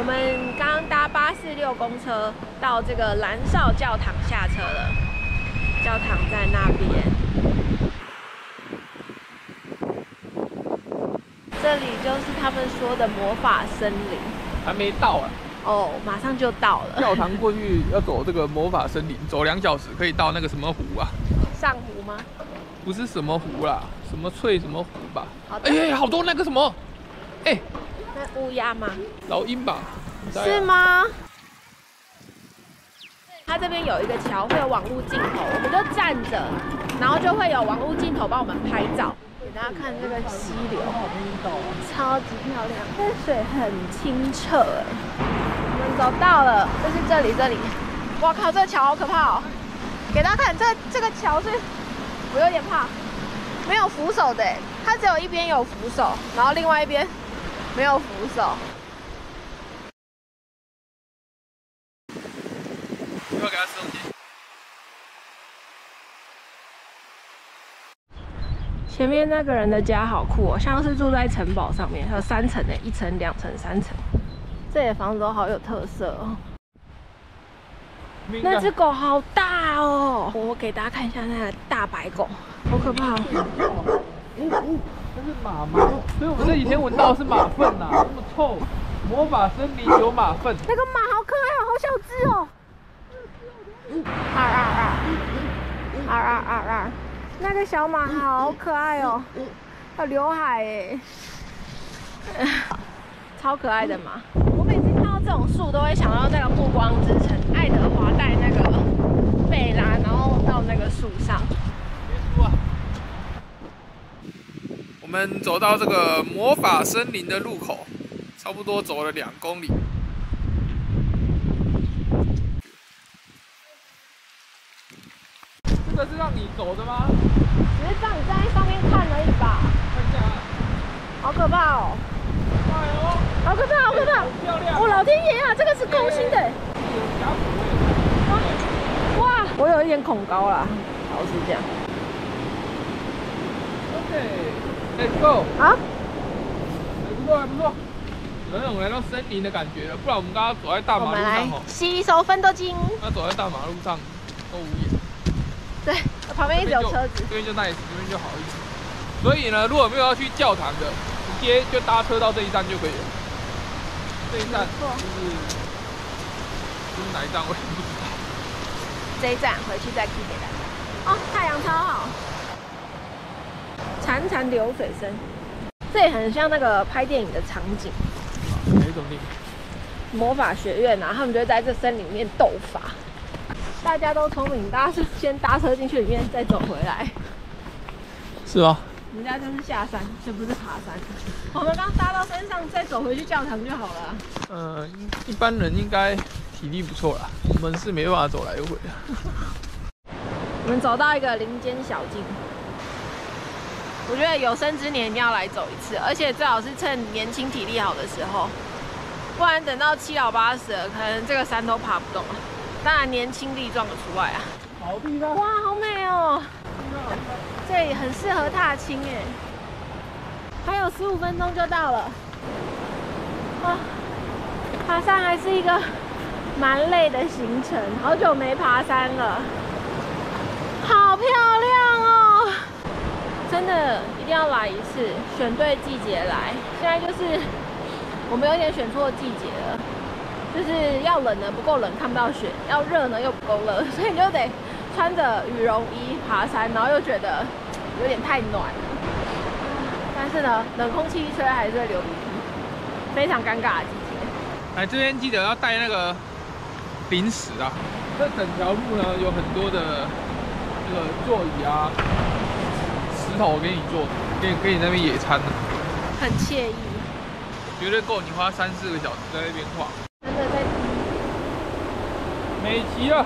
我们刚刚搭846公车到这个蓝少教堂下车了，教堂在那边。这里就是他们说的魔法森林，还没到啊。哦，马上就到了。教堂过去要走这个魔法森林，走2小时可以到那个什么湖啊？上湖吗？不是什么湖啦，什么翠什么湖吧？哎，好多那个什么，哎，那乌鸦吗？老鹰吧？是吗？它这边有一个桥，会有网路镜头，我们就站着，然后就会有网路镜头帮我们拍照。给大家看这个溪流，超级漂亮，这水很清澈哎。我们走到了，就是这里。哇靠，这个桥好可怕哦！给大家看，这个桥是，我有点怕，没有扶手的哎，它只有一边有扶手，然后另外一边没有扶手。要给他吃东西。前面那个人的家好酷哦，像是住在城堡上面，还有3层呢，1层、2层、3层。这里的房子都好有特色哦。那只狗好大哦！我给大家看一下那个大白狗，好可怕哦！那是马吗？所以我们这几天闻到的是马粪呐，那么臭。魔法森林有马粪。那个马好可爱哦，好小只哦！那个小马好可爱哦，有刘海哎，超可爱的马。我每次看到这种树，都会想到那个《暮光之城》，爱德华带那个贝拉，然后到那个树上。我们走到这个魔法森林的入口，差不多走了2公里。这个是让你走的吗？只是让你站在上面看而已吧。看一下，好可怕哦！哎呦，好可怕，好可怕！漂亮！哦，老天爷啊，这个是空心的。有峡谷哇，我有一点恐高啦，老实讲。OK，Let's go。好，不错，还不错。有那种来到森林的感觉了，不然我们刚刚走在大马路上哦。吸收芬多精。那走在大马路上都无言。对，旁边一直有车子。这边就 nice， 这边就好一点。所以呢，如果没有要去教堂的，直接就搭车到这一站就可以了。这一站就是哪一站我也不知道。这一站回去再 key 给大家。哦，太阳超好，潺潺流水声，这也很像那个拍电影的场景。哪一种电影？魔法学院啊，他们就会在这森林里面斗法。大家都聪明，大家是先搭车进去里面，再走回来。是吗？我们家就是下山，这不是爬山。我们刚搭到山上，再走回去教堂就好了。一般人应该体力不错啦，我们是没办法走来回的。我们走到一个林间小径，我觉得有生之年一定要来走一次，而且最好是趁年轻体力好的时候，不然等到7老8十了，可能这个山都爬不动了。当然年轻力壮的除外啊。好地方！哇，好美哦！这里很适合踏青哎。还有15分钟就到了。哇，爬山还是一个蛮累的行程，好久没爬山了。好漂亮哦！真的一定要来一次，选对季节来。现在就是我们有点选错季节了。就是要冷呢不够冷看不到雪，要热呢又不够热，所以你就得穿着羽绒衣爬山，然后又觉得有点太暖了。但是呢，冷空气一吹还是会流鼻涕，非常尴尬的季节。来这边记得要带那个零食啊。这整条路呢有很多的这个座椅啊，石头给你坐，给你那边野餐的，很惬意，绝对够你花3、4个小时在那边晃。真的在美极了，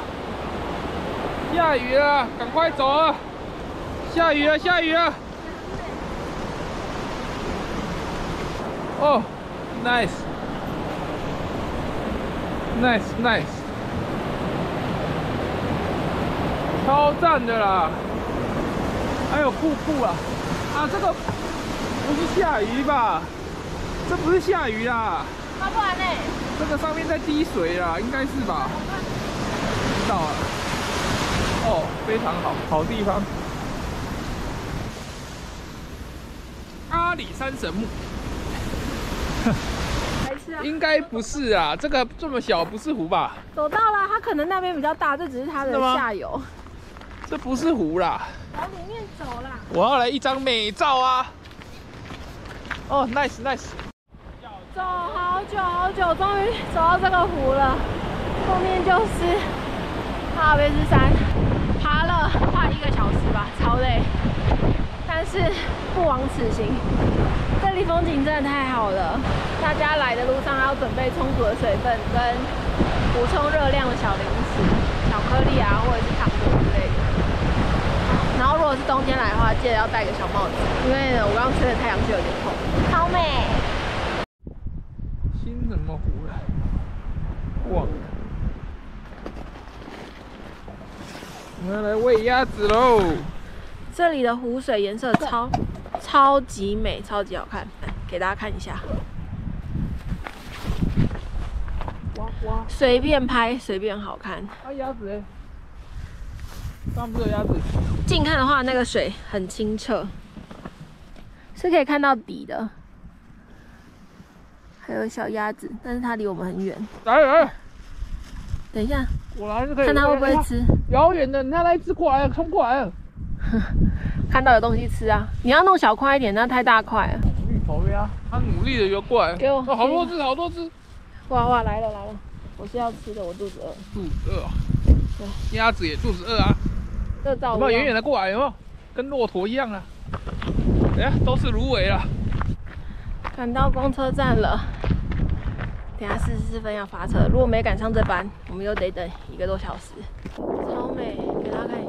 下雨了，赶快走啊！下雨了，下雨了！哦 ，nice， 超赞的啦！还有瀑布啊！啊，这个不是下雨吧？这不是下雨啦！那不然呢？这个上面在滴水啦，应该是吧？知道了。哦，非常好，好地方。阿里山神木。还是啊？应该不是啊，这个这么小不是湖吧？走到了，它可能那边比较大，这只是它的下游。这不是湖啦。往里面走啦。我要来一张美照啊！哦 ，nice。走好久好久，终于走到这个湖了。后面就是阿尔卑斯山，爬了快1个小时吧，超累，但是不枉此行。这里风景真的太好了，大家来的路上要准备充足的水分跟补充热量的小零食、巧克力啊，或者是糖果之类的。然后如果是冬天来的话，记得要戴个小帽子，因为我刚吹的太阳穴有点痛。超美。新什么湖了？哇！我们要来喂鸭子喽！这里的湖水颜色超级美，超级好看，给大家看一下。哇！随便拍，随便好看。啊，鸭子哎！刚不是有鸭子？近看的话，那个水很清澈，是可以看到底的。还有小鸭子，但是它离我们很远。来，等一下，我来就可以。看它会不会吃。遥远的，你看那一只过来了，冲过来了。看到有东西吃啊！你要弄小块一点，那太大块了。芋头呀，它努力的游过来。给我。好多只，好多只。哇，来了！我是要吃的，我肚子饿。肚子饿啊？对。鸭子也肚子饿啊。有没有远远的过来？有没有？跟骆驼一样啊。哎呀，都是芦苇了。赶到公车站了，等下44分要发车，如果没赶上这班，我们又得等1个多小时。超美，给大家看一